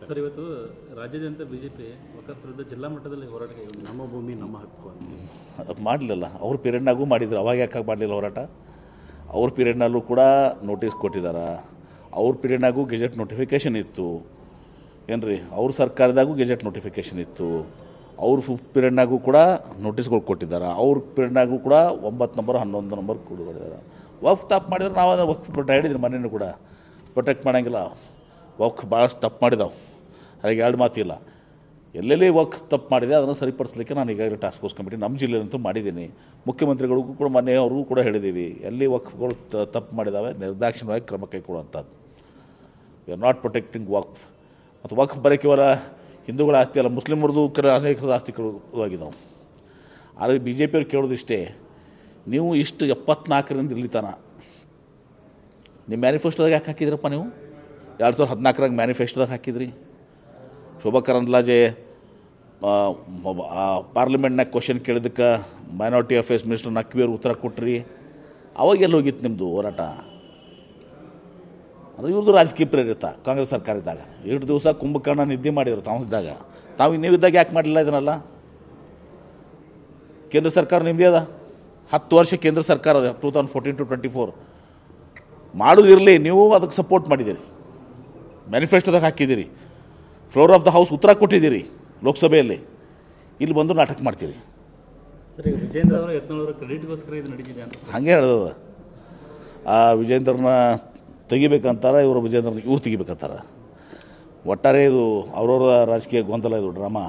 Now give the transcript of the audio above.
Sir, ಇವತ್ತು ರಾಜ್ಯಾದ್ಯಂತ BJP Waqf ವಿರುದ್ಧ ಜಿಲ್ಲಾ ಮಟ್ಟದಲ್ಲಿ ಹೋರಾಟ ಕೈಗೊಂಡಿದೆ. ನಮ್ಮ ಭೂಮಿ ನಮ್ಮ ಹಕ್ಕು ಅಂತ ಮಾಡಲಿಲ್ಲ. ಅವ್ರ ಪೀರಿಯಡ್ನಾಗೂ ಮಾಡಿದ್ರು. ಅವಾಗ ಯಾಕೆ ಮಾಡಲಿಲ್ಲ ಹೋರಾಟ? ಅವ್ರ ಪೀರಿಯಡ್ನಲ್ಲೂ ಕೂಡ ನೋಟಿಸ್ ಕೊಟ್ಟಿದ್ದಾರೆ. ಅವ್ರ ಪೀರಿಯಡ್ನಾಗೂ ಗೆಜೆಟ್ ನೋಟಿಫಿಕೇಷನ್ ಇತ್ತು ಏನ್ರಿ. ಅವ್ರ ಸರ್ಕಾರದಾಗೂ ಗೆಜೆಟ್ ನೋಟಿಫಿಕೇಷನ್ ಇತ್ತು. ಅವ್ರ ಪೀರಿಯಡ್ನಾಗೂ ಕೂಡ ನೋಟಿಸ್ಗಳು ಕೊಟ್ಟಿದ್ದಾರೆ. ಅವ್ರ ಪೀರಿಯಡ್ನಾಗೂ ಕೂಡ 9 ನಂಬರ್ 11 ನಂಬರ್ ಕೊಟ್ಟಿದ್ದಾರೆ. ವಕ್ಫ್ ತಪ್ಪು ಮಾಡಿದ್ರೆ ನಾವು ವಕ್ಫ್ ಹೇಳಿದ್ರಿ ಮನೇನು ಕೂಡ ಪ್ರೊಟೆಕ್ಟ್ ಮಾಡೋಂಗಿಲ್ಲ. ವಕ್ಫ್ ಭಾಳಷ್ಟು ತಪ್ಪು ಮಾಡಿದಾವೆ. ಅದಕ್ಕೆ ಎರಡು ಮಾತಿಲ್ಲ. ಎಲ್ಲೆಲ್ಲಿ ವಕ್ಫ್ ತಪ್ಪು ಮಾಡಿದೆ ಅದನ್ನು ಸರಿಪಡಿಸಲಿಕ್ಕೆ ನಾನು ಈಗಾಗಲೇ ಟಾಸ್ಕ್ ಫೋರ್ಸ್ ಕಮಿಟಿ ನಮ್ಮ ಜಿಲ್ಲೆಯಂತೂ ಮಾಡಿದ್ದೀನಿ. ಮುಖ್ಯಮಂತ್ರಿಗಳಿಗೂ ಕೂಡ ಮೊನ್ನೆ ಅವ್ರಿಗೂ ಕೂಡ ಹೇಳಿದ್ದೀವಿ, ಎಲ್ಲಿ ವಕ್ಫ್ಗಳು ತಪ್ಪು ಮಾಡಿದ್ದಾವೆ ನಿರ್ದಾಕ್ಷಿಣ್ಯವಾಗಿ ಕ್ರಮ ಕೈಗೊಳ್ಳುವಂಥದ್ದು. ವಿ ಆರ್ ನಾಟ್ ಪ್ರೊಟೆಕ್ಟಿಂಗ್ ವಕ್ಫ್. ಮತ್ತು ವಕ್ಫ್ ಬರೀ ಕೇವಲ ಹಿಂದೂಗಳ ಆಸ್ತಿ ಅಲ್ಲ, ಮುಸ್ಲಿಮರದು ಅನೇಕ ಆಸ್ತಿಗಳು ಆಗಿದ್ದಾವೆ. ಆದರೆ ಬಿ ಜೆ ಪಿಯವ್ರು ಕೇಳೋದಿಷ್ಟೇ, ನೀವು ಇಷ್ಟು 74ರಿಂದ ಇಲ್ಲಿ ತನ ನಿಮ್ಮ ಮ್ಯಾನಿಫೆಸ್ಟೋದಾಗ ಯಾಕೆ ಹಾಕಿದ್ರಪ್ಪ? ನೀವು 2014 ಮ್ಯಾನಿಫೆಸ್ಟೋದಾಗ ಹಾಕಿದ್ರಿ. ಶೋಭಾ ಕರಂದ್ಲಾಜೆ ಪಾರ್ಲಿಮೆಂಟ್ನಾಗ ಕ್ವಶನ್ ಕೇಳಿದ್ದಕ್ಕೆ ಮೈನಾರಿಟಿ ಅಫೇರ್ಸ್ ಮಿನಿಸ್ಟರ್ ನಕ್ವಿಯವ್ರು ಉತ್ತರ ಕೊಟ್ರಿ. ಅವಾಗೆಲ್ಲ ಹೋಗಿತ್ತು ನಿಮ್ಮದು ಹೋರಾಟ? ಅಂದರೆ ಇವ್ರದ್ದು ರಾಜಕೀಯ ಪ್ರೇರಿತ ಕಾಂಗ್ರೆಸ್ ಸರ್ಕಾರ ಇದ್ದಾಗ 2 ದಿವಸ ಕುಂಭಕರ್ಣ ನಿದ್ದೆ ಮಾಡಿದ್ರು ತಾವಿದ್ದಾಗ. ತಾವು ನೀವಿದ್ದಾಗ ಯಾಕೆ ಮಾಡಲಿಲ್ಲ ಇದನ್ನೆಲ್ಲ? ಕೇಂದ್ರ ಸರ್ಕಾರ ನಿಮ್ಮದೇ ಅದ, 10 ವರ್ಷ ಕೇಂದ್ರ ಸರ್ಕಾರ ಅದ, 2014 to 24 ಮಾಡೋದಿರಲಿ. ನೀವು ಅದಕ್ಕೆ ಸಪೋರ್ಟ್ ಮಾಡಿದ್ದೀರಿ, ಮ್ಯಾನಿಫೆಸ್ಟೋದಾಗ ಹಾಕಿದ್ದೀರಿ, ಫ್ಲೋರ್ ಆಫ್ ದ ಹೌಸ್ ಉತ್ತರ ಕೊಟ್ಟಿದ್ದೀರಿ ಲೋಕಸಭೆಯಲ್ಲಿ. ಇಲ್ಲಿ ಬಂದು ನಾಟಕ ಮಾಡ್ತೀರಿ. ಸರ್, ಈಗ ವಿಜೇಂದ್ರ ಅವರ ಯತ್ನಾಳ್ ಕ್ರೆಡಿಟ್ಗೋಸ್ಕರ ಇದು ನಡೀತಿದೆ ಅಂತ ಹಾಗೆ ಹೇಳ್ದದ. ಆ ವಿಜೇಂದ್ರನ ತೆಗಿಬೇಕಂತಾರೆ, ಇವರು ವಿಜೇಂದ್ರನ ಇವ್ರು ತೆಗಿಬೇಕಂತಾರೆ. ಒಟ್ಟಾರೆ ಇದು ಅವ್ರವ್ರ ರಾಜಕೀಯ ಗೊಂದಲ, ಇದು ಡ್ರಾಮಾ.